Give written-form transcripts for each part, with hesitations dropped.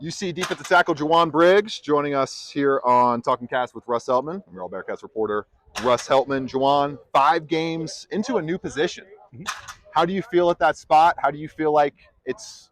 UC defensive tackle Jowon Briggs joining us here on Talking Cats with Russ Heltman. I'm your All Bearcats reporter, Russ Heltman. Jowon, 5 games into a new position. How do you feel at that spot? How do you feel like it's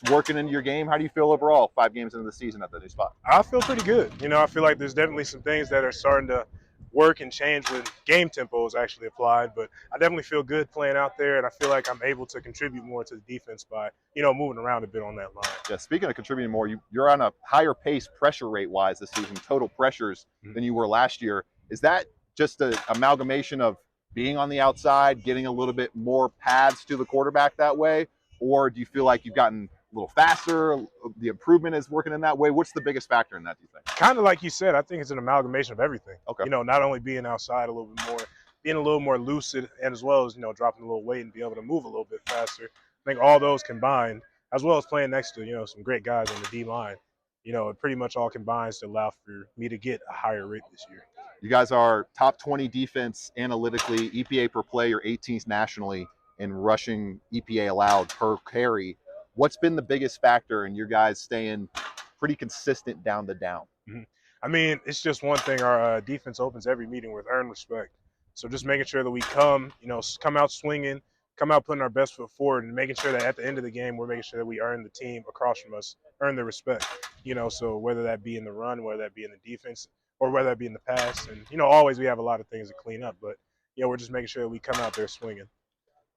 working into your game? How do you feel overall 5 games into the season at the new spot? I feel pretty good. I feel like there's definitely some things that are starting to work and change when game tempo is actually applied, but I definitely feel good playing out there, and I feel like I'm able to contribute more to the defense by, moving around a bit on that line. Yeah, speaking of contributing more, you're on a higher pace pressure rate-wise this season, total pressures, than you were last year. Is that just an amalgamation of being on the outside, getting a little bit more paths to the quarterback that way, or do you feel like you've gotten a little faster, the improvement is working in that way? What's the biggest factor in that, do you think? Kind of like you said, I think it's an amalgamation of everything. Okay. Not only being outside a little bit more, being a little more lucid, and as well as, dropping a little weight and be able to move a little bit faster. I think all those combined, as well as playing next to, some great guys on the D-line, it pretty much all combines to allow for me to get a higher rate this year. You guys are top 20 defense analytically, EPA per play, you're 18th nationally in rushing EPA allowed per carry. What's been the biggest factor in your guys staying pretty consistent down the down? I mean, it's just one thing. Our defense opens every meeting with earn respect. So just making sure that we come out swinging, come out putting our best foot forward, and making sure that at the end of the game, we're making sure that we earn the team across from us, earn the respect. So whether that be in the run, whether that be in the defense, or whether that be in the pass. And, always we have a lot of things to clean up. But, we're just making sure that we come out there swinging.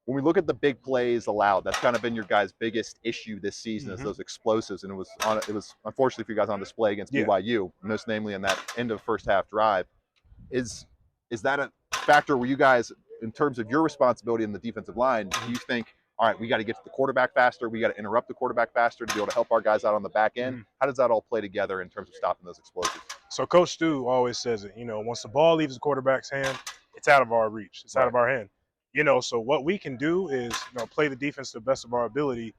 When we look at the big plays allowed, that's kind of been your guys' biggest issue this season, is those explosives, and it was unfortunately for you guys on display against BYU, most namely in that end of first half drive. Is that a factor where you guys, in terms of your responsibility in the defensive line, do you think, all right, we got to get to the quarterback faster, we got to interrupt the quarterback faster to be able to help our guys out on the back end? How does that all play together in terms of stopping those explosives? So Coach Stu always says it, once the ball leaves the quarterback's hand, it's out of our reach, it's out of our hand. So what we can do is, play the defense to the best of our ability,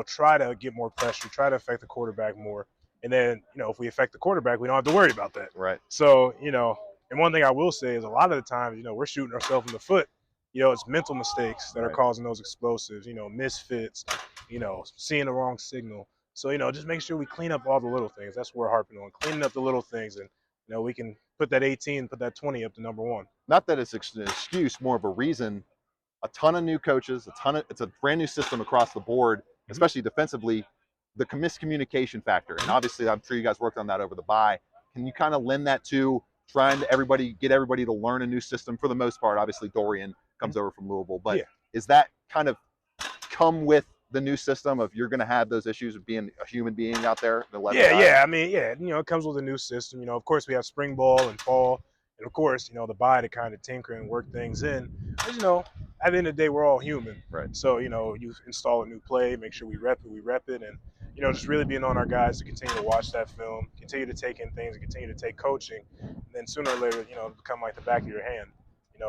try to get more pressure, try to affect the quarterback more. And then, if we affect the quarterback, we don't have to worry about that. Right. So, and one thing I will say is a lot of the times, we're shooting ourselves in the foot. It's mental mistakes that are causing those explosives, misfits, seeing the wrong signal. So, just make sure we clean up all the little things. That's what we're harping on, cleaning up the little things. And, we can put that 18, put that 20 up to number 1. Not that it's an excuse, more of a reason. A ton of new coaches, it's a brand new system across the board, especially defensively. The miscommunication factor, and obviously I'm sure you guys worked on that over the bye. Can you kind of lend that to trying to get everybody to learn a new system for the most part? Obviously Dorian comes over from Louisville, but is that kind of come with the new system of you're going to have those issues of being a human being out there? I mean, it comes with a new system. Of course we have spring ball and fall, and of course, the bye to kind of tinker and work things in. But, at the end of the day, we're all human. Right. So, you install a new play, make sure we rep it, and, just really being on our guys to continue to watch that film, continue to take in things, and continue to take coaching. And then sooner or later, it'll become like the back of your hand.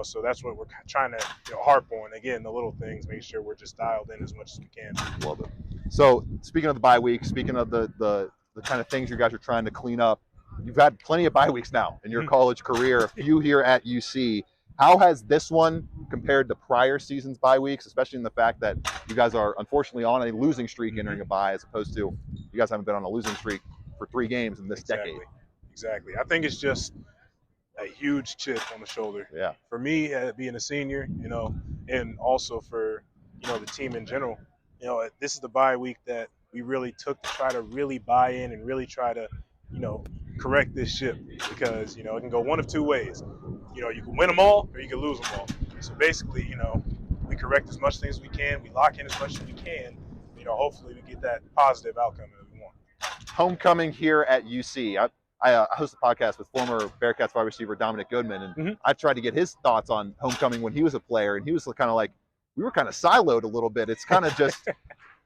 So that's what we're trying to harp on. Again, the little things, making sure we're just dialed in as much as we can. Love it. So speaking of the bye week, speaking of the kind of things you guys are trying to clean up, you've had plenty of bye weeks now in your college career, a few here at UC. How has this one compared to prior seasons' bye weeks, especially in the fact that you guys are unfortunately on a losing streak entering a bye, as opposed to you guys haven't been on a losing streak for 3 games in this decade? Exactly. I think it's just a huge chip on the shoulder. Yeah. For me, being a senior, and also for, the team in general, this is the bye week that we really took to try to really buy in and really try to, correct this ship, because, it can go one of 2 ways. You can win them all or you can lose them all. So basically, we correct as much things as we can. We lock in as much as we can. Hopefully we get that positive outcome that we want. Homecoming here at UC. I host a podcast with former Bearcats wide receiver Dominic Goodman, and I tried to get his thoughts on homecoming when he was a player, and he was kind of like, we were kind of siloed a little bit. It's kind of just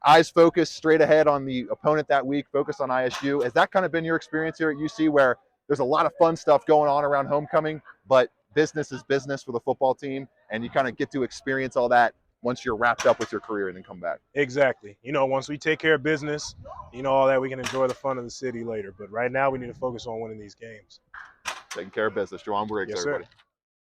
eyes focused straight ahead on the opponent that week, focused on ISU. Has that kind of been your experience here at UC, where there's a lot of fun stuff going on around homecoming, but business is business for the football team, and you kind of get to experience all that once you're wrapped up with your career and then come back? Exactly. Once we take care of business, all that, we can enjoy the fun of the city later. But right now we need to focus on winning these games. Taking care of business. Jowon Briggs, yes, everybody. Sir.